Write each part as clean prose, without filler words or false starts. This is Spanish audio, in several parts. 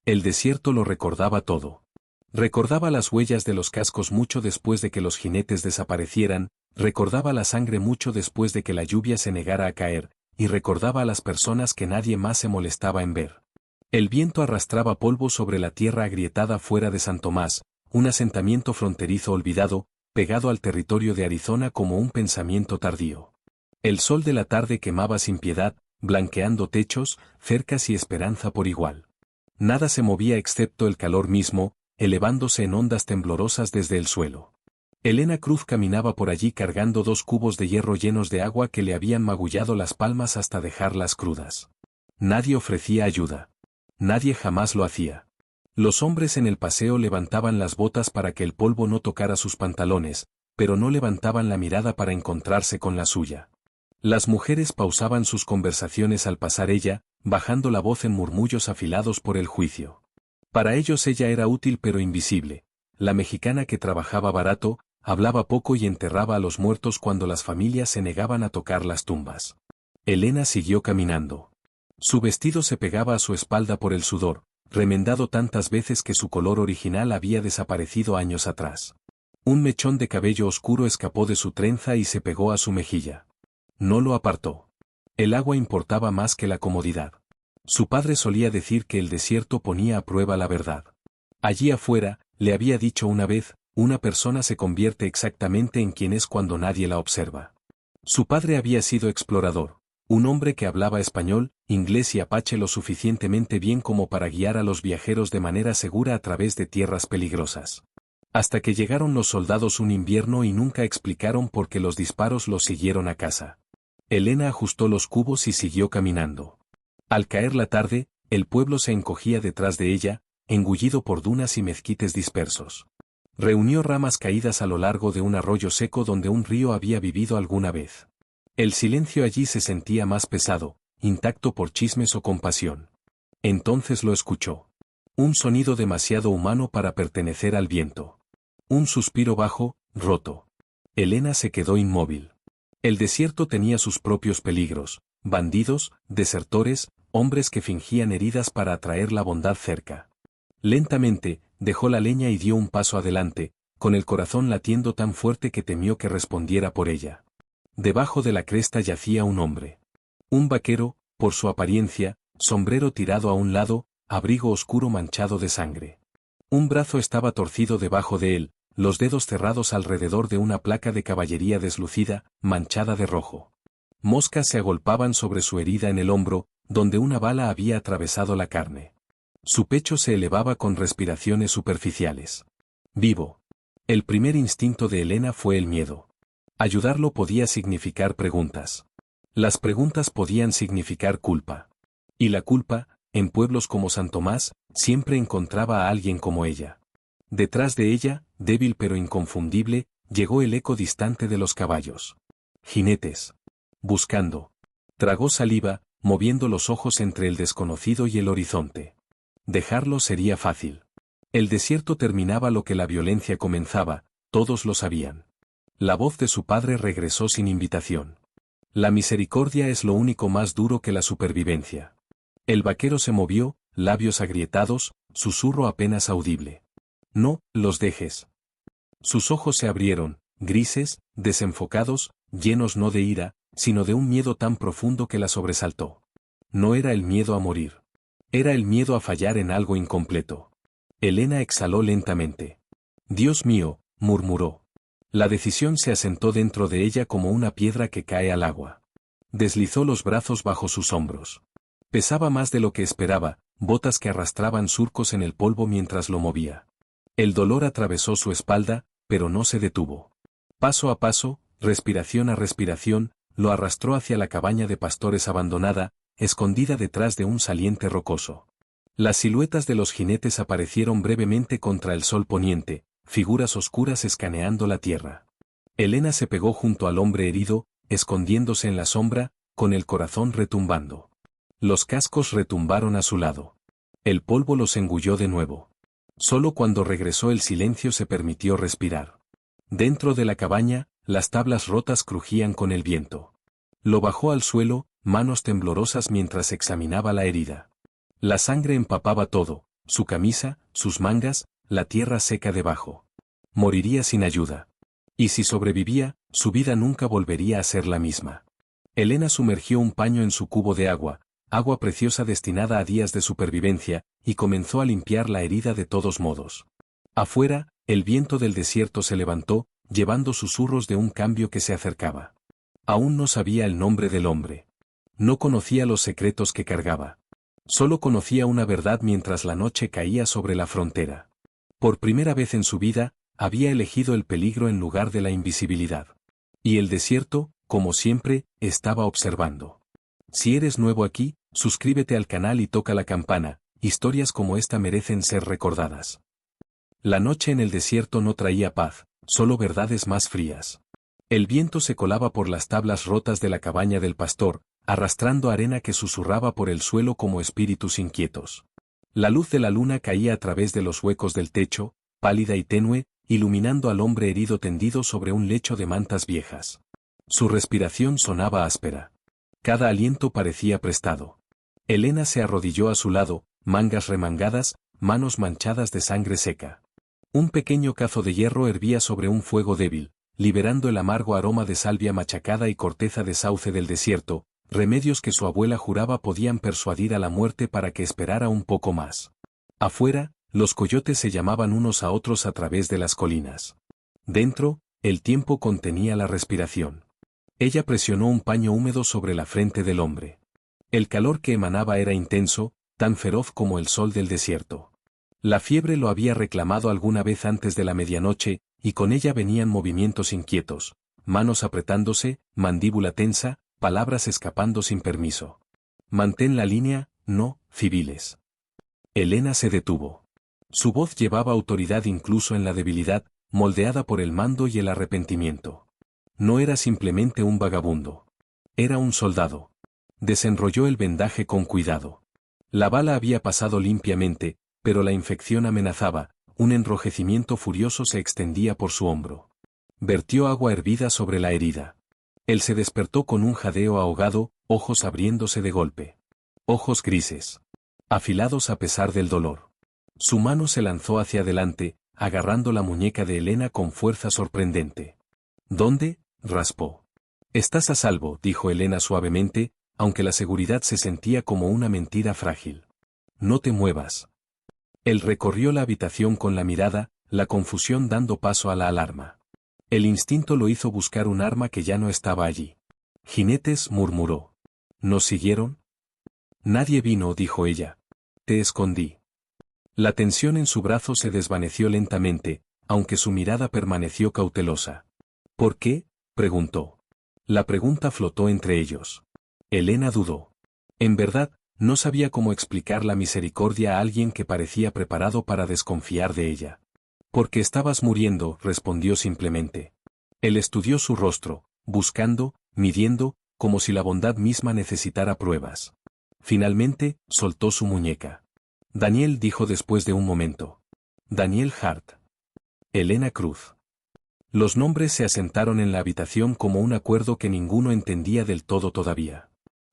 El desierto lo recordaba todo. Recordaba las huellas de los cascos mucho después de que los jinetes desaparecieran, recordaba la sangre mucho después de que la lluvia se negara a caer, y recordaba a las personas que nadie más se molestaba en ver. El viento arrastraba polvo sobre la tierra agrietada fuera de San Tomás, un asentamiento fronterizo olvidado, pegado al territorio de Arizona como un pensamiento tardío. El sol de la tarde quemaba sin piedad, blanqueando techos, cercas y esperanza por igual. Nada se movía excepto el calor mismo, elevándose en ondas temblorosas desde el suelo. Elena Cruz caminaba por allí cargando 2 cubos de hierro llenos de agua que le habían magullado las palmas hasta dejarlas crudas. Nadie ofrecía ayuda. Nadie jamás lo hacía. Los hombres en el paseo levantaban las botas para que el polvo no tocara sus pantalones, pero no levantaban la mirada para encontrarse con la suya. Las mujeres pausaban sus conversaciones al pasar ella, bajando la voz en murmullos afilados por el juicio. Para ellos ella era útil pero invisible. La mexicana que trabajaba barato, hablaba poco y enterraba a los muertos cuando las familias se negaban a tocar las tumbas. Elena siguió caminando. Su vestido se pegaba a su espalda por el sudor, remendado tantas veces que su color original había desaparecido años atrás. Un mechón de cabello oscuro escapó de su trenza y se pegó a su mejilla. No lo apartó. El agua importaba más que la comodidad. Su padre solía decir que el desierto ponía a prueba la verdad. Allí afuera, le había dicho una vez, una persona se convierte exactamente en quien es cuando nadie la observa. Su padre había sido explorador, un hombre que hablaba español, inglés y apache lo suficientemente bien como para guiar a los viajeros de manera segura a través de tierras peligrosas. Hasta que llegaron los soldados un invierno y nunca explicaron por qué los disparos los siguieron a casa. Elena ajustó los cubos y siguió caminando. Al caer la tarde, el pueblo se encogía detrás de ella, engullido por dunas y mezquites dispersos. Reunió ramas caídas a lo largo de un arroyo seco donde un río había vivido alguna vez. El silencio allí se sentía más pesado, intacto por chismes o compasión. Entonces lo escuchó. Un sonido demasiado humano para pertenecer al viento. Un suspiro bajo, roto. Elena se quedó inmóvil. El desierto tenía sus propios peligros, bandidos, desertores, hombres que fingían heridas para atraer la bondad cerca. Lentamente, dejó la leña y dio un paso adelante, con el corazón latiendo tan fuerte que temió que respondiera por ella. Debajo de la cresta yacía un hombre. Un vaquero, por su apariencia, sombrero tirado a un lado, abrigo oscuro manchado de sangre. Un brazo estaba torcido debajo de él, los dedos cerrados alrededor de una placa de caballería deslucida, manchada de rojo. Moscas se agolpaban sobre su herida en el hombro, donde una bala había atravesado la carne. Su pecho se elevaba con respiraciones superficiales. Vivo. El primer instinto de Elena fue el miedo. Ayudarlo podía significar preguntas. Las preguntas podían significar culpa. Y la culpa, en pueblos como San Tomás, siempre encontraba a alguien como ella. Detrás de ella, débil pero inconfundible, llegó el eco distante de los caballos. Jinetes. Buscando. Tragó saliva, moviendo los ojos entre el desconocido y el horizonte. Dejarlo sería fácil. El desierto terminaba lo que la violencia comenzaba, todos lo sabían. La voz de su padre regresó sin invitación. La misericordia es lo único más duro que la supervivencia. El vaquero se movió, labios agrietados, susurro apenas audible. No, los dejes. Sus ojos se abrieron, grises, desenfocados, llenos no de ira, sino de un miedo tan profundo que la sobresaltó. No era el miedo a morir. Era el miedo a fallar en algo incompleto. Elena exhaló lentamente. Dios mío, murmuró. La decisión se asentó dentro de ella como una piedra que cae al agua. Deslizó los brazos bajo sus hombros. Pesaba más de lo que esperaba, botas que arrastraban surcos en el polvo mientras lo movía. El dolor atravesó su espalda, pero no se detuvo. Paso a paso, respiración a respiración, lo arrastró hacia la cabaña de pastores abandonada, escondida detrás de un saliente rocoso. Las siluetas de los jinetes aparecieron brevemente contra el sol poniente, figuras oscuras escaneando la tierra. Elena se pegó junto al hombre herido, escondiéndose en la sombra, con el corazón retumbando. Los cascos retumbaron a su lado. El polvo los engulló de nuevo. Solo cuando regresó el silencio se permitió respirar. Dentro de la cabaña, las tablas rotas crujían con el viento. Lo bajó al suelo, manos temblorosas mientras examinaba la herida. La sangre empapaba todo, su camisa, sus mangas, la tierra seca debajo. Moriría sin ayuda. Y si sobrevivía, su vida nunca volvería a ser la misma. Elena sumergió un paño en su cubo de agua, agua preciosa destinada a días de supervivencia, y comenzó a limpiar la herida de todos modos. Afuera, el viento del desierto se levantó, llevando susurros de un cambio que se acercaba. Aún no sabía el nombre del hombre. No conocía los secretos que cargaba. Solo conocía una verdad mientras la noche caía sobre la frontera. Por primera vez en su vida, había elegido el peligro en lugar de la invisibilidad. Y el desierto, como siempre, estaba observando. Si eres nuevo aquí, suscríbete al canal y toca la campana, historias como esta merecen ser recordadas. La noche en el desierto no traía paz, solo verdades más frías. El viento se colaba por las tablas rotas de la cabaña del pastor, arrastrando arena que susurraba por el suelo como espíritus inquietos. La luz de la luna caía a través de los huecos del techo, pálida y tenue, iluminando al hombre herido tendido sobre un lecho de mantas viejas. Su respiración sonaba áspera. Cada aliento parecía prestado. Elena se arrodilló a su lado, mangas remangadas, manos manchadas de sangre seca. Un pequeño cazo de hierro hervía sobre un fuego débil, liberando el amargo aroma de salvia machacada y corteza de sauce del desierto, remedios que su abuela juraba podían persuadir a la muerte para que esperara un poco más. Afuera, los coyotes se llamaban unos a otros a través de las colinas. Dentro, el tiempo contenía la respiración. Ella presionó un paño húmedo sobre la frente del hombre. El calor que emanaba era intenso, tan feroz como el sol del desierto. La fiebre lo había reclamado alguna vez antes de la medianoche, y con ella venían movimientos inquietos, manos apretándose, mandíbula tensa, palabras escapando sin permiso. Mantén la línea, no, civiles. Elena se detuvo. Su voz llevaba autoridad incluso en la debilidad, moldeada por el mando y el arrepentimiento. No era simplemente un vagabundo. Era un soldado. Desenrolló el vendaje con cuidado. La bala había pasado limpiamente, pero la infección amenazaba, un enrojecimiento furioso se extendía por su hombro. Vertió agua hervida sobre la herida. Él se despertó con un jadeo ahogado, ojos abriéndose de golpe. Ojos grises. Afilados a pesar del dolor. Su mano se lanzó hacia adelante, agarrando la muñeca de Elena con fuerza sorprendente. ¿Dónde? Raspó. Estás a salvo, dijo Elena suavemente, aunque la seguridad se sentía como una mentira frágil. No te muevas. Él recorrió la habitación con la mirada, la confusión dando paso a la alarma. El instinto lo hizo buscar un arma que ya no estaba allí. Jinetes, murmuró. ¿Nos siguieron? Nadie vino, dijo ella. Te escondí. La tensión en su brazo se desvaneció lentamente, aunque su mirada permaneció cautelosa. ¿Por qué? Preguntó. La pregunta flotó entre ellos. Elena dudó. En verdad, no sabía cómo explicar la misericordia a alguien que parecía preparado para desconfiar de ella. Porque estabas muriendo, respondió simplemente. Él estudió su rostro, buscando, midiendo, como si la bondad misma necesitara pruebas. Finalmente, soltó su muñeca. Daniel dijo después de un momento. Daniel Hart. Elena Cruz. Los nombres se asentaron en la habitación como un acuerdo que ninguno entendía del todo todavía.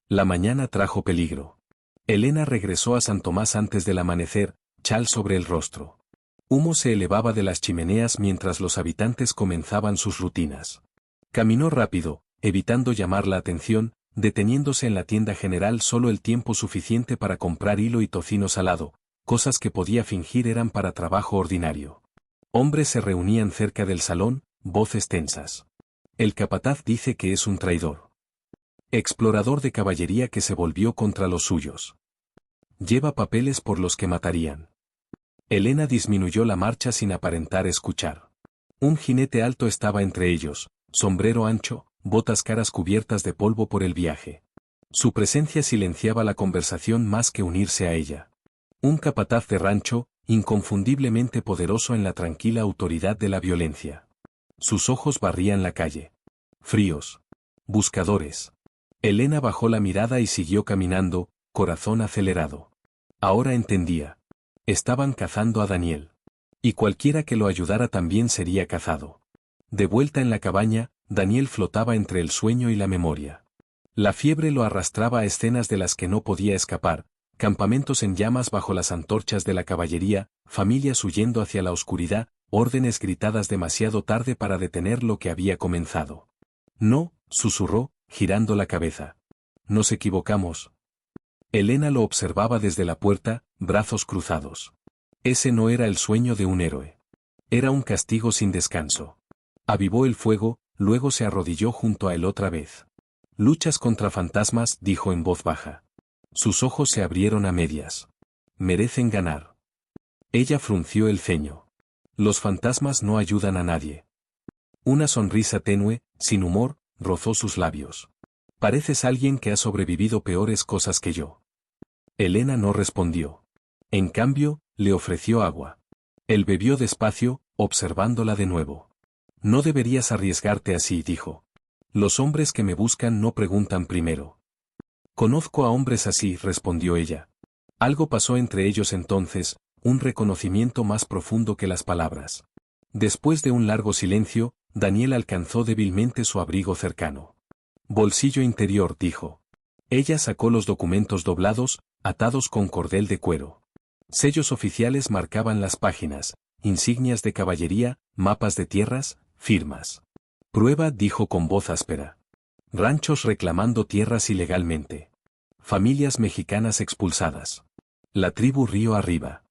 La mañana trajo peligro. Elena regresó a San Tomás antes del amanecer, chal sobre el rostro. Humo se elevaba de las chimeneas mientras los habitantes comenzaban sus rutinas. Caminó rápido, evitando llamar la atención, deteniéndose en la tienda general solo el tiempo suficiente para comprar hilo y tocino salado, cosas que podía fingir eran para trabajo ordinario. Hombres se reunían cerca del salón, voces tensas. El capataz dice que es un traidor. Explorador de caballería que se volvió contra los suyos. Lleva papeles por los que matarían. Elena disminuyó la marcha sin aparentar escuchar. Un jinete alto estaba entre ellos, sombrero ancho, botas caras cubiertas de polvo por el viaje. Su presencia silenciaba la conversación más que unirse a ella. Un capataz de rancho, inconfundiblemente poderoso en la tranquila autoridad de la violencia. Sus ojos barrían la calle. Fríos. Buscadores. Elena bajó la mirada y siguió caminando, corazón acelerado. Ahora entendía. Estaban cazando a Daniel. Y cualquiera que lo ayudara también sería cazado. De vuelta en la cabaña, Daniel flotaba entre el sueño y la memoria. La fiebre lo arrastraba a escenas de las que no podía escapar, campamentos en llamas bajo las antorchas de la caballería, familias huyendo hacia la oscuridad, órdenes gritadas demasiado tarde para detener lo que había comenzado. No, susurró, girando la cabeza. Nos equivocamos. Elena lo observaba desde la puerta, brazos cruzados. Ese no era el sueño de un héroe. Era un castigo sin descanso. Avivó el fuego, luego se arrodilló junto a él otra vez. Luchas contra fantasmas, dijo en voz baja. Sus ojos se abrieron a medias. Merecen ganar. Ella frunció el ceño. Los fantasmas no ayudan a nadie. Una sonrisa tenue, sin humor, rozó sus labios. Pareces alguien que ha sobrevivido peores cosas que yo. Elena no respondió. En cambio, le ofreció agua. Él bebió despacio, observándola de nuevo. No deberías arriesgarte así, dijo. Los hombres que me buscan no preguntan primero. Conozco a hombres así, respondió ella. Algo pasó entre ellos entonces, un reconocimiento más profundo que las palabras. Después de un largo silencio, Daniel alcanzó débilmente su abrigo cercano. Bolsillo interior, dijo. Ella sacó los documentos doblados, atados con cordel de cuero. Sellos oficiales marcaban las páginas, insignias de caballería, mapas de tierras, firmas. Prueba, dijo con voz áspera. Ranchos reclamando tierras ilegalmente. Familias mexicanas expulsadas. La tribu río arriba.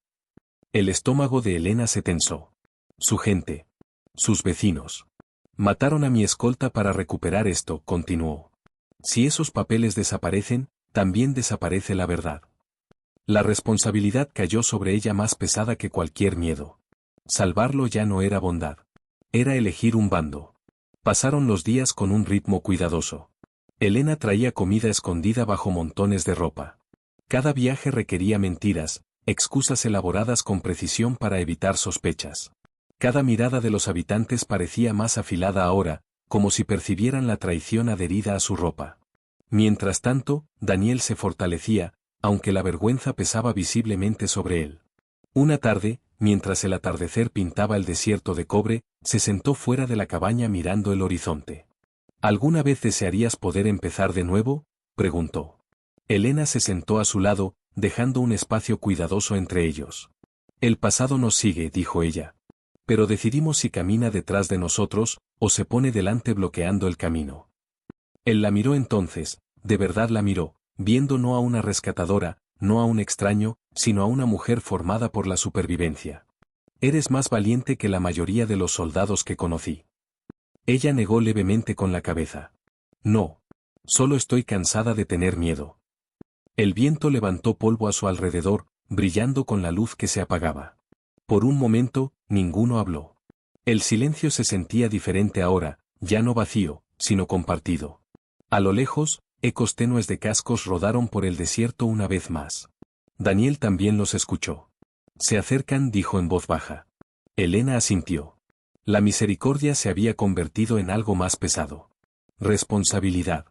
El estómago de Elena se tensó. Su gente. Sus vecinos. Mataron a mi escolta para recuperar esto, continuó. Si esos papeles desaparecen, también desaparece la verdad. La responsabilidad cayó sobre ella más pesada que cualquier miedo. Salvarlo ya no era bondad. Era elegir un bando. Pasaron los días con un ritmo cuidadoso. Elena traía comida escondida bajo montones de ropa. Cada viaje requería mentiras, excusas elaboradas con precisión para evitar sospechas. Cada mirada de los habitantes parecía más afilada ahora, como si percibieran la traición adherida a su ropa. Mientras tanto, Daniel se fortalecía, aunque la vergüenza pesaba visiblemente sobre él. Una tarde, mientras el atardecer pintaba el desierto de cobre, se sentó fuera de la cabaña mirando el horizonte. ¿Alguna vez desearías poder empezar de nuevo?, preguntó. Elena se sentó a su lado, dejando un espacio cuidadoso entre ellos. El pasado nos sigue, dijo ella. Pero decidimos si camina detrás de nosotros, o se pone delante bloqueando el camino. Él la miró entonces, de verdad la miró, viendo no a una rescatadora, no a un extraño, sino a una mujer formada por la supervivencia. Eres más valiente que la mayoría de los soldados que conocí. Ella negó levemente con la cabeza. No. Solo estoy cansada de tener miedo. El viento levantó polvo a su alrededor, brillando con la luz que se apagaba. Por un momento, ninguno habló. El silencio se sentía diferente ahora, ya no vacío, sino compartido. A lo lejos, ecos tenues de cascos rodaron por el desierto una vez más. Daniel también los escuchó. Se acercan, dijo en voz baja. Elena asintió. La misericordia se había convertido en algo más pesado. Responsabilidad.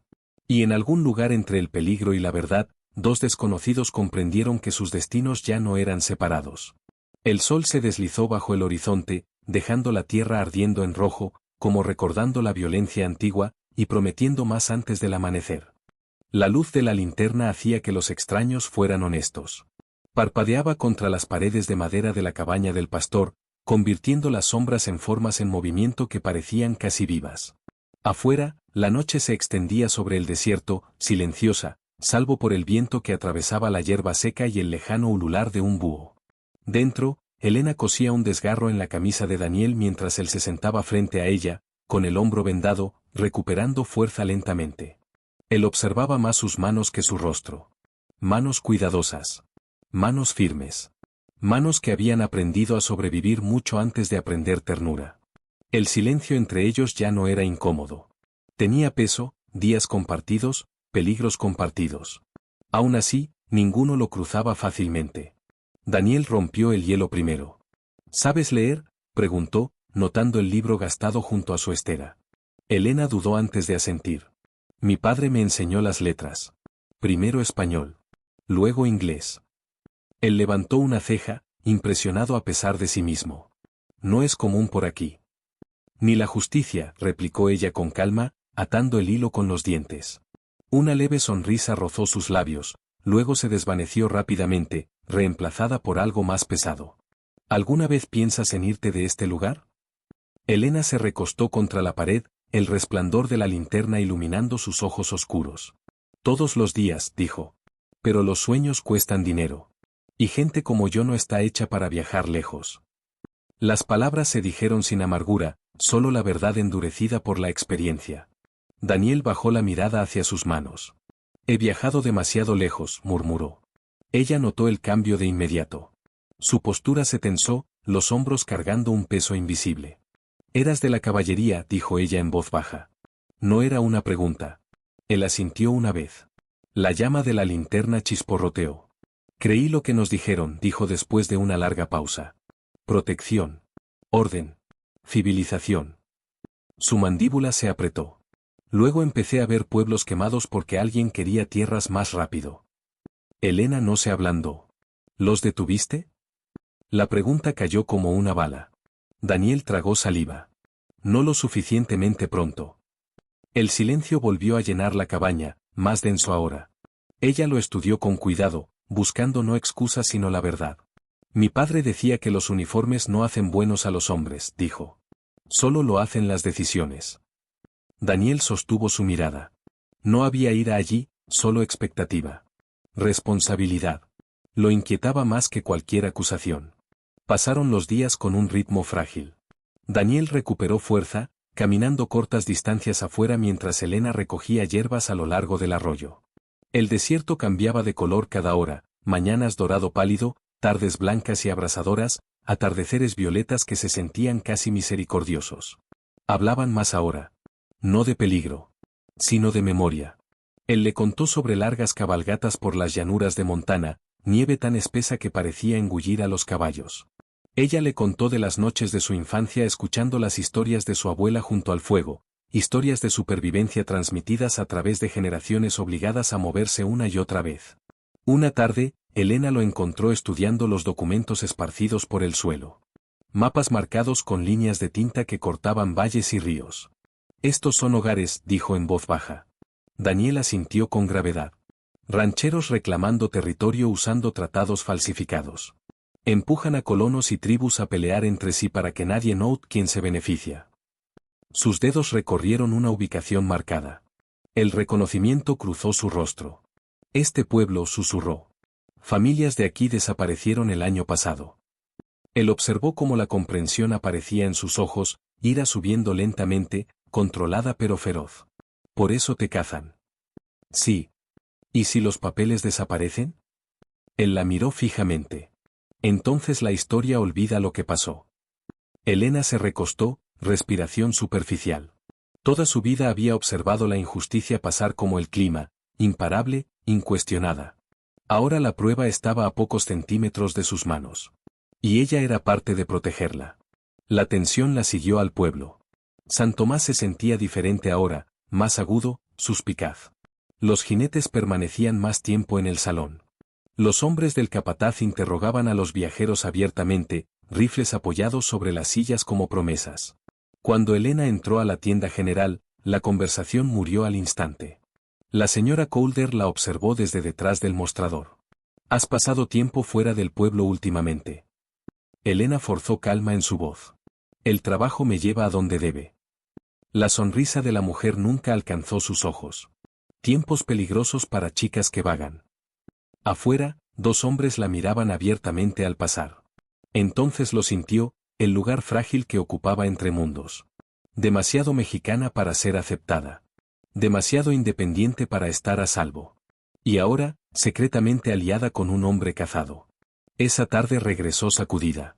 Y en algún lugar entre el peligro y la verdad, dos desconocidos comprendieron que sus destinos ya no eran separados. El sol se deslizó bajo el horizonte, dejando la tierra ardiendo en rojo, como recordando la violencia antigua, y prometiendo más antes del amanecer. La luz de la linterna hacía que los extraños fueran honestos. Parpadeaba contra las paredes de madera de la cabaña del pastor, convirtiendo las sombras en formas en movimiento que parecían casi vivas. Afuera, la noche se extendía sobre el desierto, silenciosa, salvo por el viento que atravesaba la hierba seca y el lejano ulular de un búho. Dentro, Elena cosía un desgarro en la camisa de Daniel mientras él se sentaba frente a ella, con el hombro vendado, recuperando fuerza lentamente. Él observaba más sus manos que su rostro. Manos cuidadosas. Manos firmes. Manos que habían aprendido a sobrevivir mucho antes de aprender ternura. El silencio entre ellos ya no era incómodo. Tenía peso, días compartidos, peligros compartidos. Aún así, ninguno lo cruzaba fácilmente. Daniel rompió el hielo primero. ¿Sabes leer?, preguntó, notando el libro gastado junto a su estera. Elena dudó antes de asentir. Mi padre me enseñó las letras. Primero español. Luego inglés. Él levantó una ceja, impresionado a pesar de sí mismo. No es común por aquí. Ni la justicia, replicó ella con calma, atando el hilo con los dientes. Una leve sonrisa rozó sus labios, luego se desvaneció rápidamente, reemplazada por algo más pesado. ¿Alguna vez piensas en irte de este lugar? Elena se recostó contra la pared, el resplandor de la linterna iluminando sus ojos oscuros. Todos los días, dijo. Pero los sueños cuestan dinero. Y gente como yo no está hecha para viajar lejos. Las palabras se dijeron sin amargura, solo la verdad endurecida por la experiencia. Daniel bajó la mirada hacia sus manos. He viajado demasiado lejos, murmuró. Ella notó el cambio de inmediato. Su postura se tensó, los hombros cargando un peso invisible. Eras de la caballería, dijo ella en voz baja. No era una pregunta. Él asintió una vez. La llama de la linterna chisporroteó. Creí lo que nos dijeron, dijo después de una larga pausa. Protección. Orden. Civilización. Su mandíbula se apretó. Luego empecé a ver pueblos quemados porque alguien quería tierras más rápido. Elena no se ablandó. ¿Los detuviste? La pregunta cayó como una bala. Daniel tragó saliva. No lo suficientemente pronto. El silencio volvió a llenar la cabaña, más denso ahora. Ella lo estudió con cuidado, buscando no excusas sino la verdad. Mi padre decía que los uniformes no hacen buenos a los hombres, dijo. Solo lo hacen las decisiones. Daniel sostuvo su mirada. No había ira allí, solo expectativa. Responsabilidad. Lo inquietaba más que cualquier acusación. Pasaron los días con un ritmo frágil. Daniel recuperó fuerza, caminando cortas distancias afuera mientras Elena recogía hierbas a lo largo del arroyo. El desierto cambiaba de color cada hora, mañanas dorado pálido, tardes blancas y abrasadoras, atardeceres violetas que se sentían casi misericordiosos. Hablaban más ahora. No de peligro, sino de memoria. Él le contó sobre largas cabalgatas por las llanuras de Montana, nieve tan espesa que parecía engullir a los caballos. Ella le contó de las noches de su infancia escuchando las historias de su abuela junto al fuego, historias de supervivencia transmitidas a través de generaciones obligadas a moverse una y otra vez. Una tarde, Elena lo encontró estudiando los documentos esparcidos por el suelo. Mapas marcados con líneas de tinta que cortaban valles y ríos. Estos son hogares, dijo en voz baja. Daniel asintió con gravedad. Rancheros reclamando territorio usando tratados falsificados. Empujan a colonos y tribus a pelear entre sí para que nadie note quién se beneficia. Sus dedos recorrieron una ubicación marcada. El reconocimiento cruzó su rostro. Este pueblo, susurró. Familias de aquí desaparecieron el año pasado. Él observó cómo la comprensión aparecía en sus ojos, ira subiendo lentamente, controlada pero feroz. ¿Por eso te cazan? Sí. ¿Y si los papeles desaparecen? Él la miró fijamente. Entonces la historia olvida lo que pasó. Elena se recostó, respiración superficial. Toda su vida había observado la injusticia pasar como el clima, imparable, incuestionada. Ahora la prueba estaba a pocos centímetros de sus manos. Y ella era parte de protegerla. La tensión la siguió al pueblo. San Tomás se sentía diferente ahora, más agudo, suspicaz. Los jinetes permanecían más tiempo en el salón. Los hombres del capataz interrogaban a los viajeros abiertamente, rifles apoyados sobre las sillas como promesas. Cuando Elena entró a la tienda general, la conversación murió al instante. La señora Calder la observó desde detrás del mostrador. ¿Has pasado tiempo fuera del pueblo últimamente? Elena forzó calma en su voz. El trabajo me lleva a donde debe. La sonrisa de la mujer nunca alcanzó sus ojos. Tiempos peligrosos para chicas que vagan. Afuera, dos hombres la miraban abiertamente al pasar. Entonces lo sintió, el lugar frágil que ocupaba entre mundos. Demasiado mexicana para ser aceptada. Demasiado independiente para estar a salvo. Y ahora, secretamente aliada con un hombre cazado. Esa tarde regresó sacudida.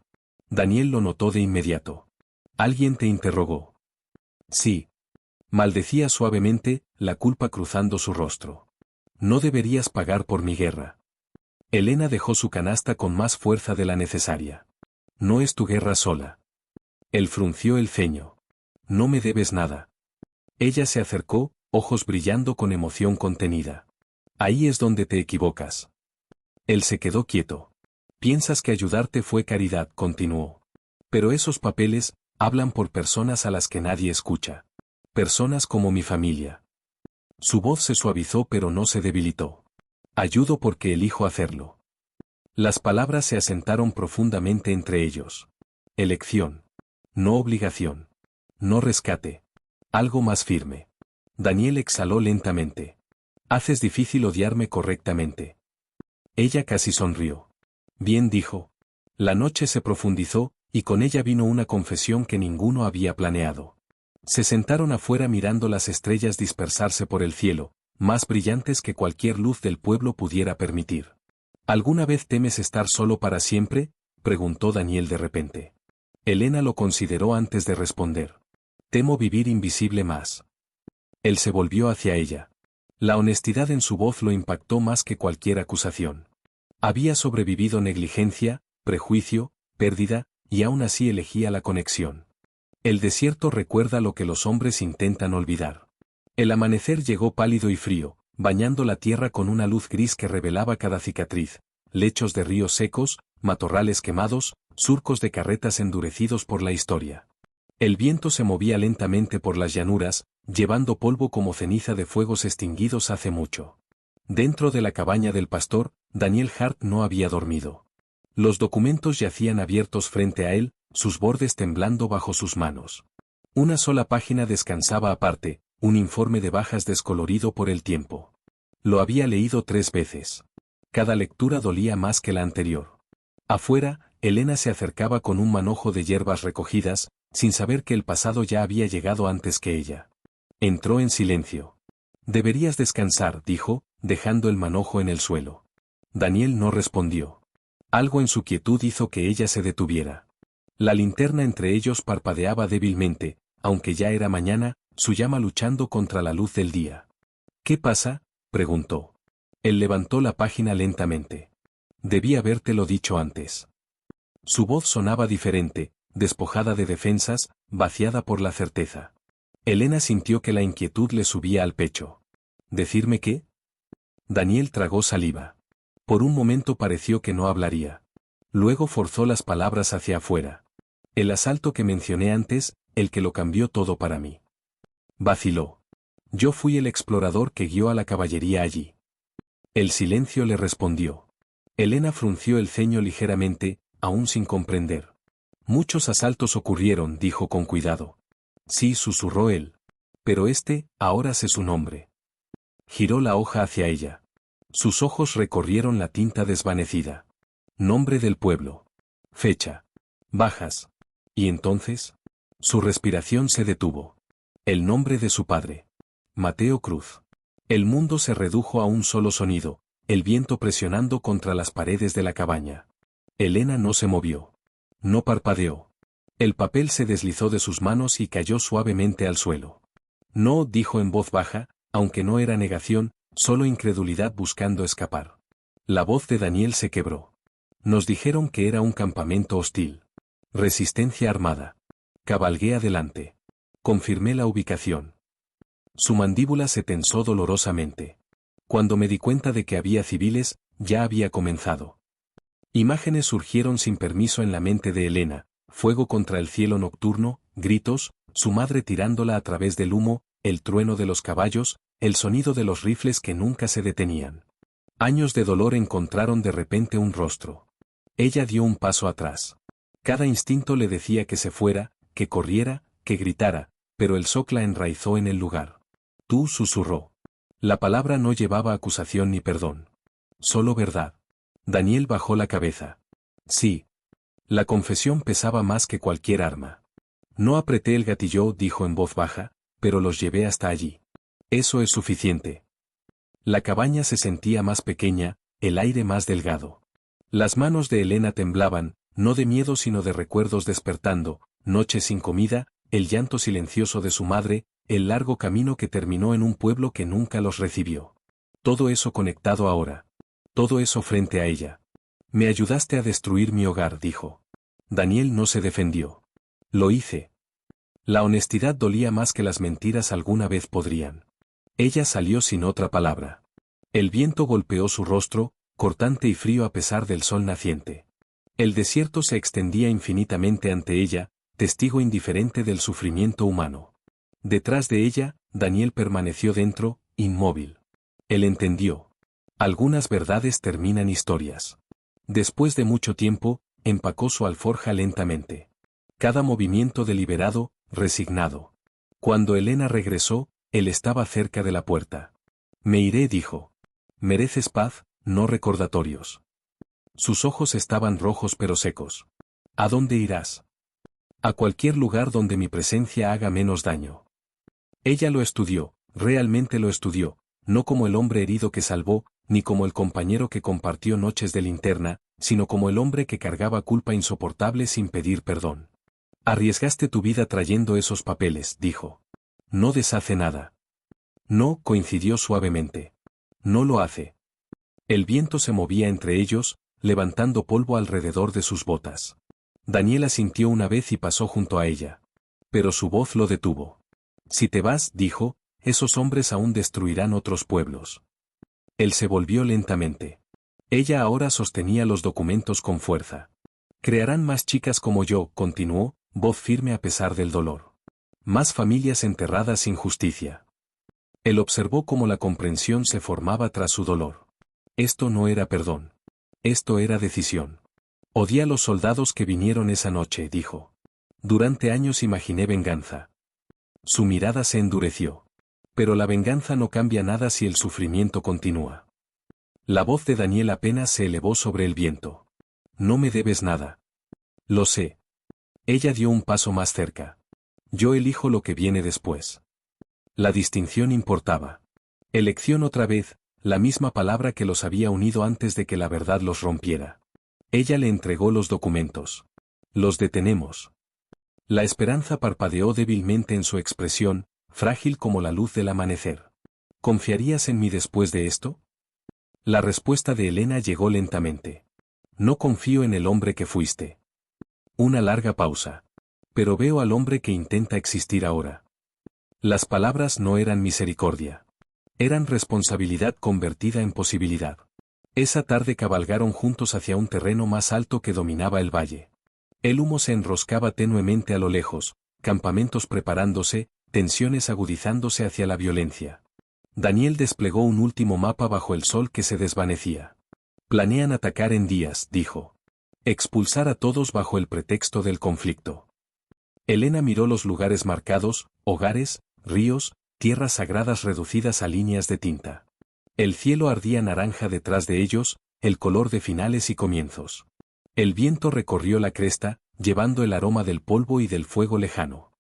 Daniel lo notó de inmediato. ¿Alguien te interrogó? Sí. Maldecía suavemente, la culpa cruzando su rostro. No deberías pagar por mi guerra. Elena dejó su canasta con más fuerza de la necesaria. No es tu guerra sola. Él frunció el ceño. No me debes nada. Ella se acercó, ojos brillando con emoción contenida. Ahí es donde te equivocas. Él se quedó quieto. Piensas que ayudarte fue caridad, continuó. Pero esos papeles, hablan por personas a las que nadie escucha. Personas como mi familia. Su voz se suavizó pero no se debilitó. Ayudo porque elijo hacerlo. Las palabras se asentaron profundamente entre ellos. Elección. No obligación. No rescate. Algo más firme. Daniel exhaló lentamente. Haces difícil odiarme correctamente. Ella casi sonrió. Bien, dijo. La noche se profundizó, y con ella vino una confesión que ninguno había planeado. Se sentaron afuera mirando las estrellas dispersarse por el cielo, más brillantes que cualquier luz del pueblo pudiera permitir. ¿Alguna vez temes estar solo para siempre?, preguntó Daniel de repente. Elena lo consideró antes de responder. Temo vivir invisible más. Él se volvió hacia ella. La honestidad en su voz lo impactó más que cualquier acusación. Había sobrevivido negligencia, prejuicio, pérdida, y aún así elegía la conexión. El desierto recuerda lo que los hombres intentan olvidar. El amanecer llegó pálido y frío, bañando la tierra con una luz gris que revelaba cada cicatriz, lechos de ríos secos, matorrales quemados, surcos de carretas endurecidos por la historia. El viento se movía lentamente por las llanuras, llevando polvo como ceniza de fuegos extinguidos hace mucho. Dentro de la cabaña del pastor, Daniel Hart no había dormido. Los documentos yacían abiertos frente a él, sus bordes temblando bajo sus manos. Una sola página descansaba aparte, un informe de bajas descolorido por el tiempo. Lo había leído 3 veces. Cada lectura dolía más que la anterior. Afuera, Elena se acercaba con un manojo de hierbas recogidas, sin saber que el pasado ya había llegado antes que ella. Entró en silencio. Deberías descansar, dijo, dejando el manojo en el suelo. Daniel no respondió. Algo en su quietud hizo que ella se detuviera. La linterna entre ellos parpadeaba débilmente, aunque ya era mañana, su llama luchando contra la luz del día. ¿Qué pasa?, preguntó. Él levantó la página lentamente. Debí habértelo dicho antes. Su voz sonaba diferente, despojada de defensas, vaciada por la certeza. Elena sintió que la inquietud le subía al pecho. ¿Decirme qué? Daniel tragó saliva. Por un momento pareció que no hablaría. Luego forzó las palabras hacia afuera. El asalto que mencioné antes, el que lo cambió todo para mí. Vaciló. Yo fui el explorador que guió a la caballería allí. El silencio le respondió. Elena frunció el ceño ligeramente, aún sin comprender. Muchos asaltos ocurrieron, dijo con cuidado. Sí, susurró él. Pero ahora sé su nombre. Giró la hoja hacia ella. Sus ojos recorrieron la tinta desvanecida. Nombre del pueblo. Fecha. Bajas. ¿Y entonces? Su respiración se detuvo. El nombre de su padre. Mateo Cruz. El mundo se redujo a un solo sonido, el viento presionando contra las paredes de la cabaña. Elena no se movió. No parpadeó. El papel se deslizó de sus manos y cayó suavemente al suelo. No, dijo en voz baja, aunque no era negación, solo incredulidad buscando escapar. La voz de Daniel se quebró. Nos dijeron que era un campamento hostil. Resistencia armada. Cabalgué adelante. Confirmé la ubicación. Su mandíbula se tensó dolorosamente. Cuando me di cuenta de que había civiles, ya había comenzado. Imágenes surgieron sin permiso en la mente de Elena, fuego contra el cielo nocturno, gritos, su madre tirándola a través del humo, el trueno de los caballos, el sonido de los rifles que nunca se detenían. Años de dolor encontraron de repente un rostro. Ella dio un paso atrás. Cada instinto le decía que se fuera, que corriera, que gritara, pero el shock la enraizó en el lugar. Tú, susurró. La palabra no llevaba acusación ni perdón. Solo verdad. Daniel bajó la cabeza. Sí. La confesión pesaba más que cualquier arma. No apreté el gatillo, dijo en voz baja, pero los llevé hasta allí. Eso es suficiente. La cabaña se sentía más pequeña, el aire más delgado. Las manos de Elena temblaban, no de miedo sino de recuerdos despertando, noche sin comida, el llanto silencioso de su madre, el largo camino que terminó en un pueblo que nunca los recibió. Todo eso conectado ahora. Todo eso frente a ella. Me ayudaste a destruir mi hogar, dijo. Daniel no se defendió. Lo hice. La honestidad dolía más que las mentiras alguna vez podrían. Ella salió sin otra palabra. El viento golpeó su rostro, cortante y frío a pesar del sol naciente. El desierto se extendía infinitamente ante ella, testigo indiferente del sufrimiento humano. Detrás de ella, Daniel permaneció dentro, inmóvil. Él entendió. Algunas verdades terminan historias. Después de mucho tiempo, empacó su alforja lentamente. Cada movimiento deliberado, resignado. Cuando Elena regresó, él estaba cerca de la puerta. Me iré, dijo. Mereces paz, no recordatorios. Sus ojos estaban rojos pero secos. ¿A dónde irás? A cualquier lugar donde mi presencia haga menos daño. Ella lo estudió, realmente lo estudió, no como el hombre herido que salvó, ni como el compañero que compartió noches de linterna, sino como el hombre que cargaba culpa insoportable sin pedir perdón. Arriesgaste tu vida trayendo esos papeles, dijo. No deshace nada. No, coincidió suavemente. No lo hace. El viento se movía entre ellos, levantando polvo alrededor de sus botas. Daniela sintió una vez y pasó junto a ella. Pero su voz lo detuvo. Si te vas, dijo, esos hombres aún destruirán otros pueblos. Él se volvió lentamente. Ella ahora sostenía los documentos con fuerza. Crearán más chicas como yo, continuó, voz firme a pesar del dolor. Más familias enterradas sin justicia. Él observó cómo la comprensión se formaba tras su dolor. Esto no era perdón. Esto era decisión. Odié a los soldados que vinieron esa noche, dijo. Durante años imaginé venganza. Su mirada se endureció. Pero la venganza no cambia nada si el sufrimiento continúa. La voz de Daniel apenas se elevó sobre el viento. No me debes nada. Lo sé. Ella dio un paso más cerca. Yo elijo lo que viene después. La distinción importaba. Elección otra vez, la misma palabra que los había unido antes de que la verdad los rompiera. Ella le entregó los documentos. Los detenemos. La esperanza parpadeó débilmente en su expresión, frágil como la luz del amanecer. ¿Confiarías en mí después de esto? La respuesta de Elena llegó lentamente. No confío en el hombre que fuiste. Una larga pausa. Pero veo al hombre que intenta existir ahora. Las palabras no eran misericordia. Eran responsabilidad convertida en posibilidad. Esa tarde cabalgaron juntos hacia un terreno más alto que dominaba el valle. El humo se enroscaba tenuemente a lo lejos, campamentos preparándose, tensiones agudizándose hacia la violencia. Daniel desplegó un último mapa bajo el sol que se desvanecía. Planean atacar en días, dijo. Expulsar a todos bajo el pretexto del conflicto. Elena miró los lugares marcados, hogares, ríos, tierras sagradas reducidas a líneas de tinta. El cielo ardía naranja detrás de ellos, el color de finales y comienzos. El viento recorrió la cresta, llevando el aroma del polvo y del fuego lejano.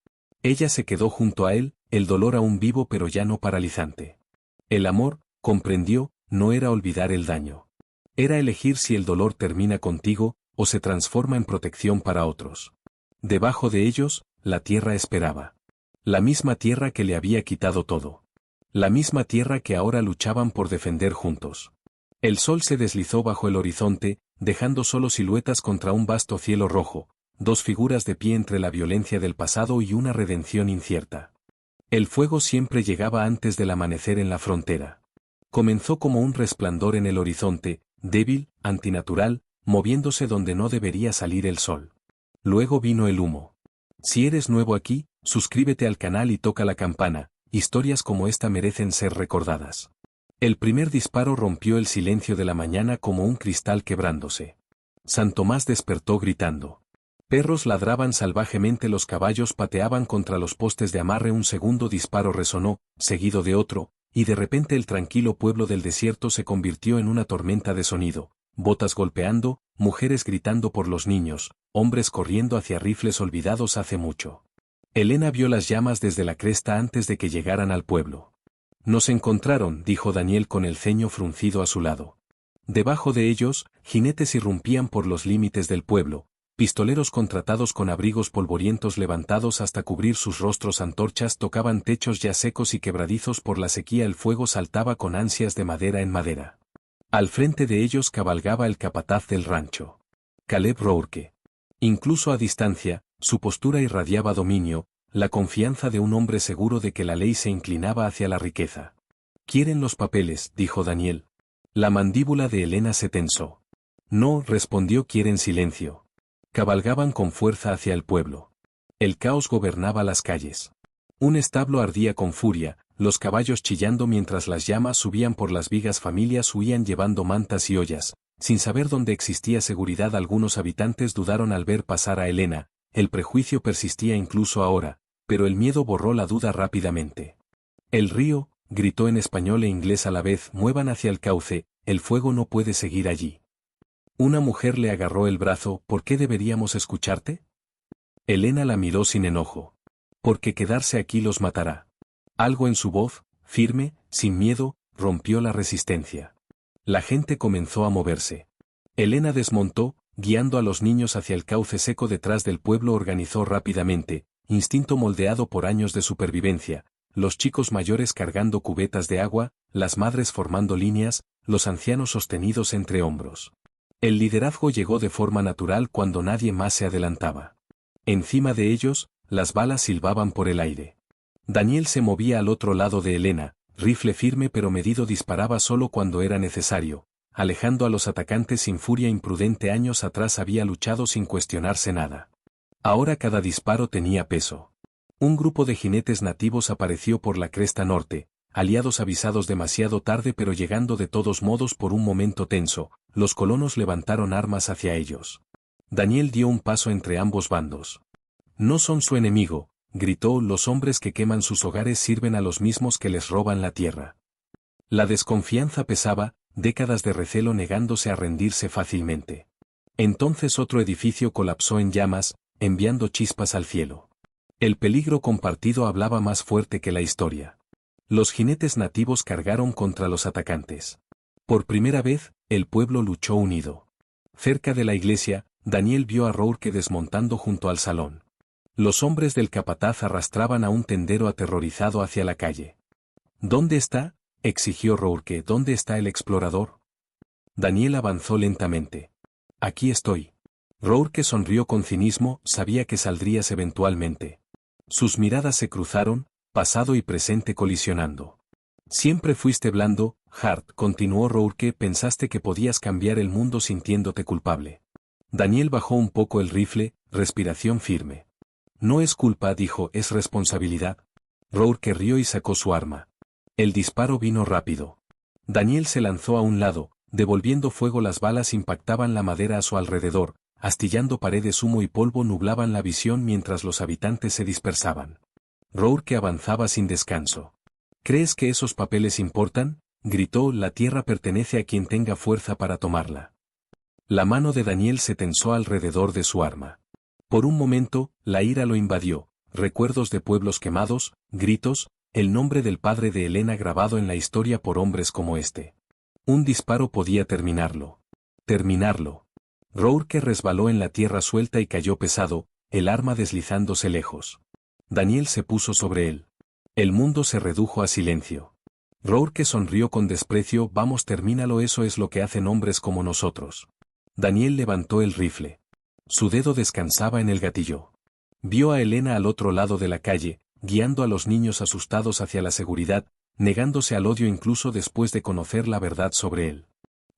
Ella se quedó junto a él, el dolor aún vivo pero ya no paralizante. El amor, comprendió, no era olvidar el daño. Era elegir si el dolor termina contigo, o se transforma en protección para otros. Debajo de ellos, la tierra esperaba. La misma tierra que le había quitado todo. La misma tierra que ahora luchaban por defender juntos. El sol se deslizó bajo el horizonte, dejando solo siluetas contra un vasto cielo rojo, dos figuras de pie entre la violencia del pasado y una redención incierta. El fuego siempre llegaba antes del amanecer en la frontera. Comenzó como un resplandor en el horizonte, débil, antinatural, moviéndose donde no debería salir el sol. Luego vino el humo. Si eres nuevo aquí, suscríbete al canal y toca la campana, historias como esta merecen ser recordadas. El primer disparo rompió el silencio de la mañana como un cristal quebrándose. San Tomás despertó gritando. Perros ladraban salvajemente, los caballos pateaban contra los postes de amarre. Un segundo disparo resonó, seguido de otro, y de repente el tranquilo pueblo del desierto se convirtió en una tormenta de sonido, botas golpeando, mujeres gritando por los niños, hombres corriendo hacia rifles olvidados hace mucho. Elena vio las llamas desde la cresta antes de que llegaran al pueblo. Nos encontraron, dijo Daniel con el ceño fruncido a su lado. Debajo de ellos, jinetes irrumpían por los límites del pueblo, pistoleros contratados con abrigos polvorientos levantados hasta cubrir sus rostros, antorchas tocaban techos ya secos y quebradizos por la sequía, el fuego saltaba con ansias de madera en madera. Al frente de ellos cabalgaba el capataz del rancho. Caleb Rourke. Incluso a distancia, su postura irradiaba dominio, la confianza de un hombre seguro de que la ley se inclinaba hacia la riqueza. «Quieren los papeles», dijo Daniel. La mandíbula de Elena se tensó. «No», respondió, «quieren silencio». Cabalgaban con fuerza hacia el pueblo. El caos gobernaba las calles. Un establo ardía con furia, los caballos chillando mientras las llamas subían por las vigas, familias huían llevando mantas y ollas. Sin saber dónde existía seguridad, algunos habitantes dudaron al ver pasar a Helena. El prejuicio persistía incluso ahora, pero el miedo borró la duda rápidamente. El río, gritó en español e inglés a la vez, muevan hacia el cauce, el fuego no puede seguir allí. Una mujer le agarró el brazo. ¿Por qué deberíamos escucharte? Helena la miró sin enojo. Porque quedarse aquí los matará. Algo en su voz, firme, sin miedo, rompió la resistencia. La gente comenzó a moverse. Helena desmontó, guiando a los niños hacia el cauce seco detrás del pueblo. Organizó rápidamente, instinto moldeado por años de supervivencia, los chicos mayores cargando cubetas de agua, las madres formando líneas, los ancianos sostenidos entre hombros. El liderazgo llegó de forma natural cuando nadie más se adelantaba. Encima de ellos, las balas silbaban por el aire. Daniel se movía al otro lado de Helena, rifle firme pero medido, disparaba solo cuando era necesario, alejando a los atacantes sin furia imprudente. Años atrás había luchado sin cuestionarse nada. Ahora cada disparo tenía peso. Un grupo de jinetes nativos apareció por la cresta norte, aliados avisados demasiado tarde pero llegando de todos modos. Por un momento tenso, los colonos levantaron armas hacia ellos. Daniel dio un paso entre ambos bandos. No son su enemigo, gritó, los hombres que queman sus hogares sirven a los mismos que les roban la tierra. La desconfianza pesaba, décadas de recelo negándose a rendirse fácilmente. Entonces otro edificio colapsó en llamas, enviando chispas al cielo. El peligro compartido hablaba más fuerte que la historia. Los jinetes nativos cargaron contra los atacantes. Por primera vez, el pueblo luchó unido. Cerca de la iglesia, Daniel vio a Rourke desmontando junto al salón. Los hombres del capataz arrastraban a un tendero aterrorizado hacia la calle. ¿Dónde está?, exigió Rourke. ¿Dónde está el explorador? Daniel avanzó lentamente. Aquí estoy. Rourke sonrió con cinismo, sabía que saldrías eventualmente. Sus miradas se cruzaron, pasado y presente colisionando. Siempre fuiste blando, Hart, continuó Rourke, pensaste que podías cambiar el mundo sintiéndote culpable. Daniel bajó un poco el rifle, respiración firme. No es culpa, dijo, es responsabilidad. Rourke rió y sacó su arma. El disparo vino rápido. Daniel se lanzó a un lado, devolviendo fuego. Las balas impactaban la madera a su alrededor, astillando paredes. Humo y polvo nublaban la visión mientras los habitantes se dispersaban. Rourke avanzaba sin descanso. ¿Crees que esos papeles importan?, gritó, la tierra pertenece a quien tenga fuerza para tomarla. La mano de Daniel se tensó alrededor de su arma. Por un momento, la ira lo invadió, recuerdos de pueblos quemados, gritos, el nombre del padre de Helena grabado en la historia por hombres como este. Un disparo podía terminarlo. Terminarlo. Rourke resbaló en la tierra suelta y cayó pesado, el arma deslizándose lejos. Daniel se puso sobre él. El mundo se redujo a silencio. Rourke sonrió con desprecio. Vamos, termínalo, eso es lo que hacen hombres como nosotros. Daniel levantó el rifle. Su dedo descansaba en el gatillo. Vio a Helena al otro lado de la calle, guiando a los niños asustados hacia la seguridad, negándose al odio incluso después de conocer la verdad sobre él.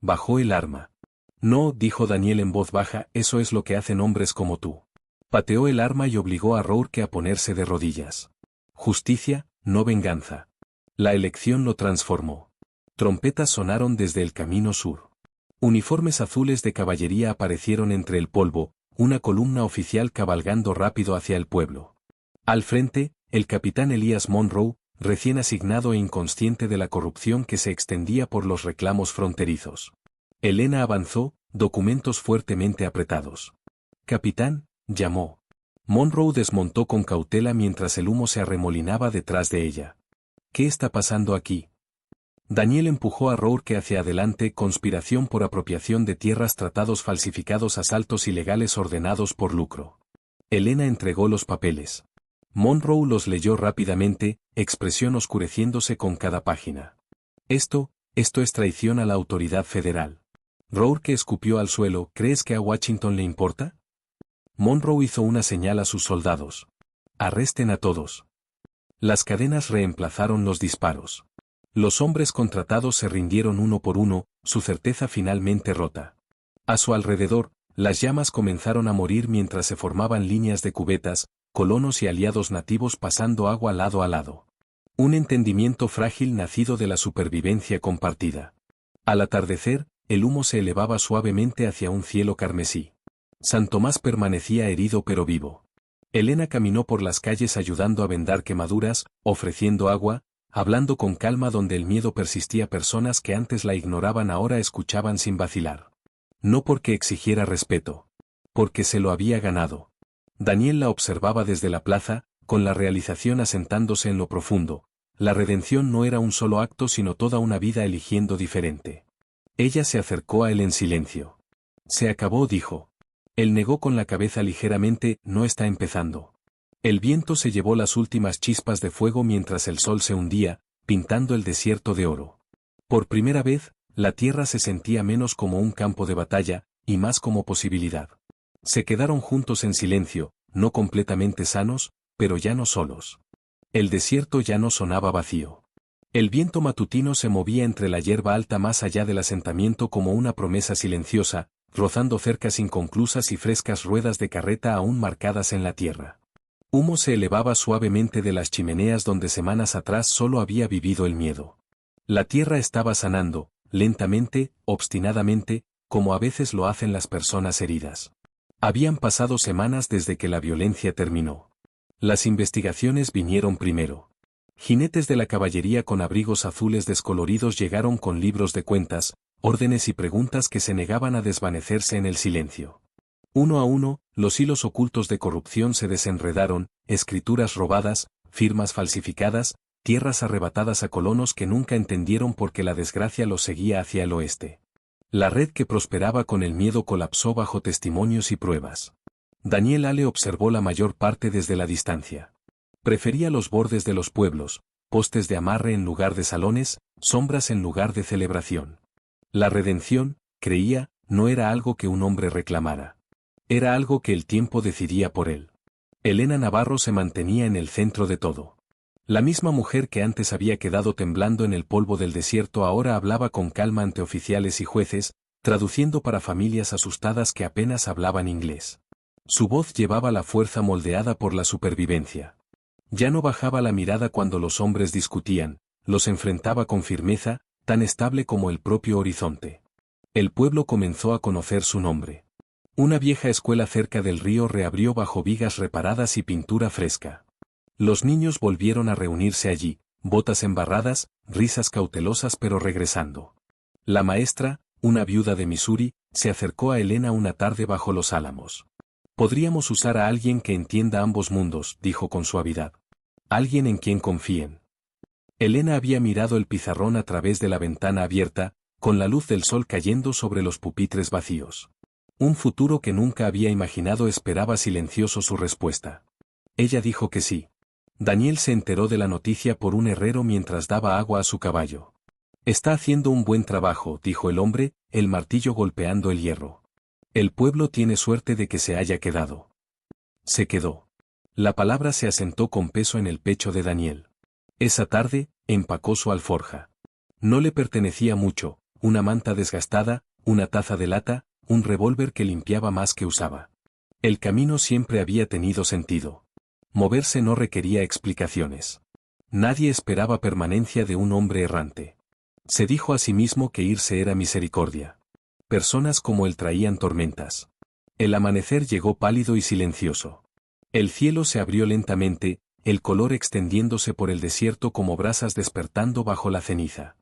Bajó el arma. No, dijo Daniel en voz baja, eso es lo que hacen hombres como tú. Pateó el arma y obligó a Rourke a ponerse de rodillas. Justicia, no venganza. La elección lo transformó. Trompetas sonaron desde el camino sur. Uniformes azules de caballería aparecieron entre el polvo, una columna oficial cabalgando rápido hacia el pueblo. Al frente, el capitán Elias Monroe, recién asignado e inconsciente de la corrupción que se extendía por los reclamos fronterizos. Helena avanzó, documentos fuertemente apretados. Capitán, llamó. Monroe desmontó con cautela mientras el humo se arremolinaba detrás de ella. ¿Qué está pasando aquí? Daniel empujó a Rourke hacia adelante. Conspiración por apropiación de tierras, tratados falsificados, asaltos ilegales ordenados por lucro. Helena entregó los papeles. Monroe los leyó rápidamente, expresión oscureciéndose con cada página. Esto es traición a la autoridad federal. Rourke escupió al suelo. ¿Crees que a Washington le importa? Monroe hizo una señal a sus soldados. Arresten a todos. Las cadenas reemplazaron los disparos. Los hombres contratados se rindieron uno por uno, su certeza finalmente rota. A su alrededor, las llamas comenzaron a morir mientras se formaban líneas de cubetas, colonos y aliados nativos pasando agua lado a lado. Un entendimiento frágil nacido de la supervivencia compartida. Al atardecer, el humo se elevaba suavemente hacia un cielo carmesí. San Tomás permanecía herido pero vivo. Elena caminó por las calles ayudando a vendar quemaduras, ofreciendo agua, hablando con calma donde el miedo persistía. Personas que antes la ignoraban ahora escuchaban sin vacilar. No porque exigiera respeto. Porque se lo había ganado. Daniel la observaba desde la plaza, con la realización asentándose en lo profundo. La redención no era un solo acto sino toda una vida eligiendo diferente. Ella se acercó a él en silencio. Se acabó, dijo. Él negó con la cabeza ligeramente, no está empezando. El viento se llevó las últimas chispas de fuego mientras el sol se hundía, pintando el desierto de oro. Por primera vez, la tierra se sentía menos como un campo de batalla, y más como posibilidad. Se quedaron juntos en silencio, no completamente sanos, pero ya no solos. El desierto ya no sonaba vacío. El viento matutino se movía entre la hierba alta más allá del asentamiento como una promesa silenciosa, rozando cercas inconclusas y frescas ruedas de carreta aún marcadas en la tierra. Humo se elevaba suavemente de las chimeneas donde semanas atrás solo había vivido el miedo. La tierra estaba sanando, lentamente, obstinadamente, como a veces lo hacen las personas heridas. Habían pasado semanas desde que la violencia terminó. Las investigaciones vinieron primero. Jinetes de la caballería con abrigos azules descoloridos llegaron con libros de cuentas, órdenes y preguntas que se negaban a desvanecerse en el silencio. Uno a uno, los hilos ocultos de corrupción se desenredaron, escrituras robadas, firmas falsificadas, tierras arrebatadas a colonos que nunca entendieron por qué la desgracia los seguía hacia el oeste. La red que prosperaba con el miedo colapsó bajo testimonios y pruebas. Daniel Ale observó la mayor parte desde la distancia. Prefería los bordes de los pueblos, postes de amarre en lugar de salones, sombras en lugar de celebración. La redención, creía, no era algo que un hombre reclamara. Era algo que el tiempo decidía por él. Elena Navarro se mantenía en el centro de todo. La misma mujer que antes había quedado temblando en el polvo del desierto ahora hablaba con calma ante oficiales y jueces, traduciendo para familias asustadas que apenas hablaban inglés. Su voz llevaba la fuerza moldeada por la supervivencia. Ya no bajaba la mirada cuando los hombres discutían, los enfrentaba con firmeza, tan estable como el propio horizonte. El pueblo comenzó a conocer su nombre. Una vieja escuela cerca del río reabrió bajo vigas reparadas y pintura fresca. Los niños volvieron a reunirse allí, botas embarradas, risas cautelosas pero regresando. La maestra, una viuda de Missouri, se acercó a Elena una tarde bajo los álamos. Podríamos usar a alguien que entienda ambos mundos, dijo con suavidad. Alguien en quien confíen. Elena había mirado el pizarrón a través de la ventana abierta, con la luz del sol cayendo sobre los pupitres vacíos. Un futuro que nunca había imaginado esperaba silencioso su respuesta. Ella dijo que sí. Daniel se enteró de la noticia por un herrero mientras daba agua a su caballo. Está haciendo un buen trabajo, dijo el hombre, el martillo golpeando el hierro. El pueblo tiene suerte de que se haya quedado. Se quedó. La palabra se asentó con peso en el pecho de Daniel. Esa tarde, empacó su alforja. No le pertenecía mucho, una manta desgastada, una taza de lata, un revólver que limpiaba más que usaba. El camino siempre había tenido sentido. Moverse no requería explicaciones. Nadie esperaba permanencia de un hombre errante. Se dijo a sí mismo que irse era misericordia. Personas como él traían tormentas. El amanecer llegó pálido y silencioso. El cielo se abrió lentamente, el color extendiéndose por el desierto como brasas despertando bajo la ceniza.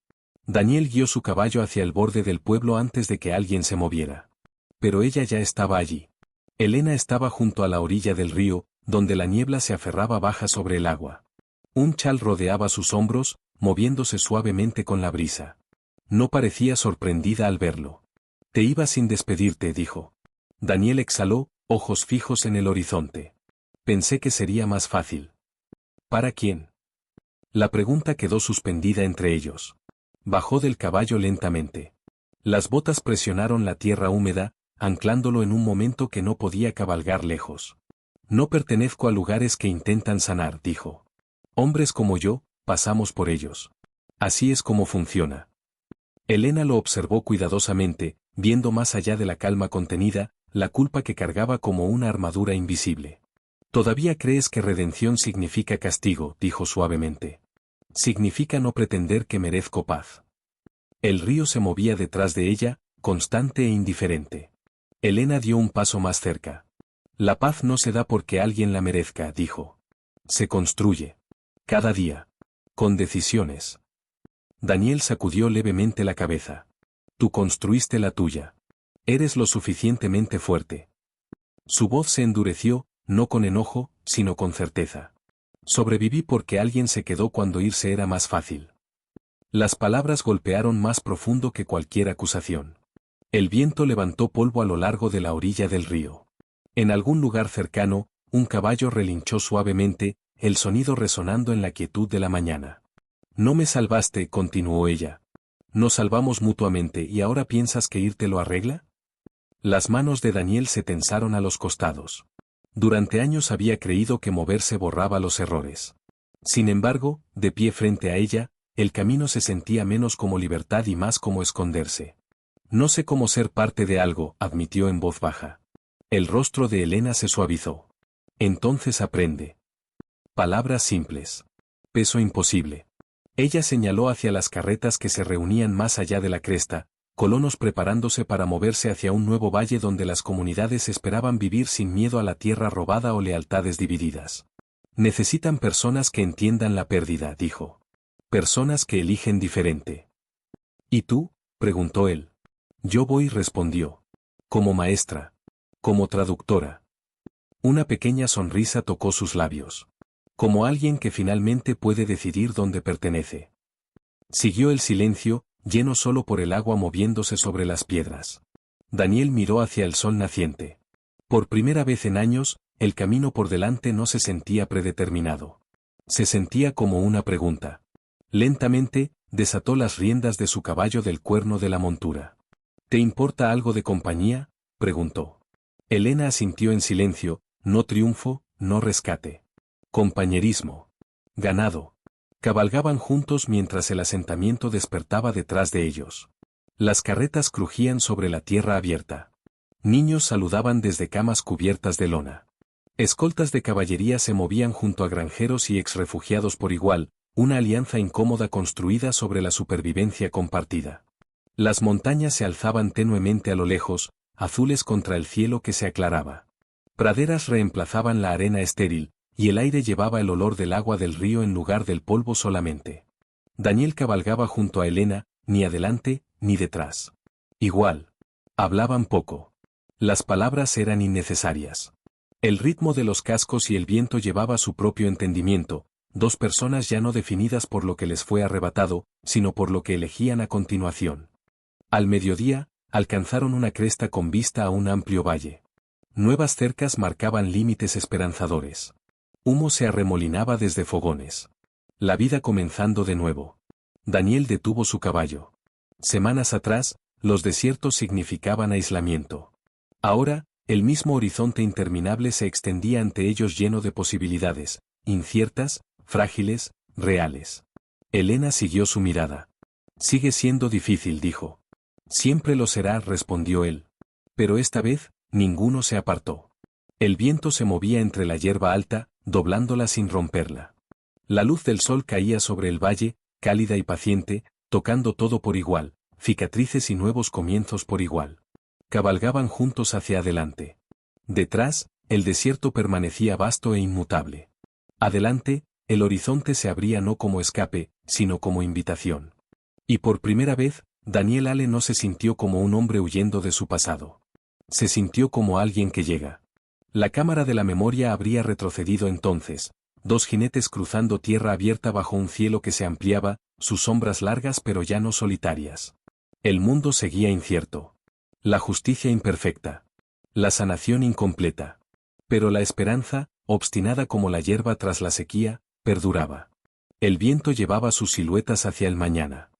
Daniel guió su caballo hacia el borde del pueblo antes de que alguien se moviera. Pero ella ya estaba allí. Elena estaba junto a la orilla del río, donde la niebla se aferraba baja sobre el agua. Un chal rodeaba sus hombros, moviéndose suavemente con la brisa. No parecía sorprendida al verlo. Te ibas sin despedirte, dijo. Daniel exhaló, ojos fijos en el horizonte. Pensé que sería más fácil. ¿Para quién? La pregunta quedó suspendida entre ellos. Bajó del caballo lentamente. Las botas presionaron la tierra húmeda, anclándolo en un momento que no podía cabalgar lejos. No pertenezco a lugares que intentan sanar, dijo. Hombres como yo, pasamos por ellos. Así es como funciona. Elena lo observó cuidadosamente, viendo más allá de la calma contenida, la culpa que cargaba como una armadura invisible. ¿Todavía crees que redención significa castigo?, dijo suavemente. Significa no pretender que merezco paz. El río se movía detrás de ella, constante e indiferente. Elena dio un paso más cerca. La paz no se da porque alguien la merezca, dijo. Se construye. Cada día. Con decisiones. Daniel sacudió levemente la cabeza. Tú construiste la tuya. Eres lo suficientemente fuerte. Su voz se endureció, no con enojo, sino con certeza. Sobreviví porque alguien se quedó cuando irse era más fácil. Las palabras golpearon más profundo que cualquier acusación. El viento levantó polvo a lo largo de la orilla del río. En algún lugar cercano, un caballo relinchó suavemente, el sonido resonando en la quietud de la mañana. No me salvaste, continuó ella. Nos salvamos mutuamente y ahora piensas que irte lo arregla. Las manos de Daniel se tensaron a los costados. Durante años había creído que moverse borraba los errores. Sin embargo, de pie frente a ella, el camino se sentía menos como libertad y más como esconderse. No sé cómo ser parte de algo, admitió en voz baja. El rostro de Elena se suavizó. Entonces aprende. Palabras simples. Peso imposible. Ella señaló hacia las carretas que se reunían más allá de la cresta, colonos preparándose para moverse hacia un nuevo valle donde las comunidades esperaban vivir sin miedo a la tierra robada o lealtades divididas. Necesitan personas que entiendan la pérdida, dijo. Personas que eligen diferente. ¿Y tú? Preguntó él. Yo voy, respondió. Como maestra. Como traductora. Una pequeña sonrisa tocó sus labios. Como alguien que finalmente puede decidir dónde pertenece. Siguió el silencio, lleno solo por el agua moviéndose sobre las piedras. Daniel miró hacia el sol naciente. Por primera vez en años, el camino por delante no se sentía predeterminado. Se sentía como una pregunta. Lentamente, desató las riendas de su caballo del cuerno de la montura. ¿Te importa algo de compañía?, preguntó. Elena asintió en silencio, no triunfo, no rescate. Compañerismo. Ganado. Cabalgaban juntos mientras el asentamiento despertaba detrás de ellos. Las carretas crujían sobre la tierra abierta. Niños saludaban desde camas cubiertas de lona. Escoltas de caballería se movían junto a granjeros y exrefugiados por igual, una alianza incómoda construida sobre la supervivencia compartida. Las montañas se alzaban tenuemente a lo lejos, azules contra el cielo que se aclaraba. Praderas reemplazaban la arena estéril, y el aire llevaba el olor del agua del río en lugar del polvo solamente. Daniel cabalgaba junto a Elena, ni adelante, ni detrás. Igual. Hablaban poco. Las palabras eran innecesarias. El ritmo de los cascos y el viento llevaba su propio entendimiento, dos personas ya no definidas por lo que les fue arrebatado, sino por lo que elegían a continuación. Al mediodía, alcanzaron una cresta con vista a un amplio valle. Nuevas cercas marcaban límites esperanzadores. Humo se arremolinaba desde fogones. La vida comenzando de nuevo. Daniel detuvo su caballo. Semanas atrás, los desiertos significaban aislamiento. Ahora, el mismo horizonte interminable se extendía ante ellos lleno de posibilidades, inciertas, frágiles, reales. Elena siguió su mirada. Sigue siendo difícil, dijo. Siempre lo será, respondió él. Pero esta vez, ninguno se apartó. El viento se movía entre la hierba alta, doblándola sin romperla. La luz del sol caía sobre el valle, cálida y paciente, tocando todo por igual, cicatrices y nuevos comienzos por igual. Cabalgaban juntos hacia adelante. Detrás, el desierto permanecía vasto e inmutable. Adelante, el horizonte se abría no como escape, sino como invitación. Y por primera vez, Daniel Ale no se sintió como un hombre huyendo de su pasado. Se sintió como alguien que llega. La cámara de la memoria habría retrocedido entonces, dos jinetes cruzando tierra abierta bajo un cielo que se ampliaba, sus sombras largas pero ya no solitarias. El mundo seguía incierto. La justicia imperfecta. La sanación incompleta. Pero la esperanza, obstinada como la hierba tras la sequía, perduraba. El viento llevaba sus siluetas hacia el mañana.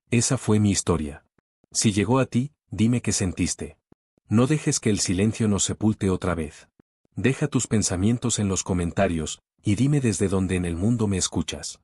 Esa fue mi historia. Si llegó a ti, dime qué sentiste. No dejes que el silencio nos sepulte otra vez. Deja tus pensamientos en los comentarios, y dime desde dónde en el mundo me escuchas.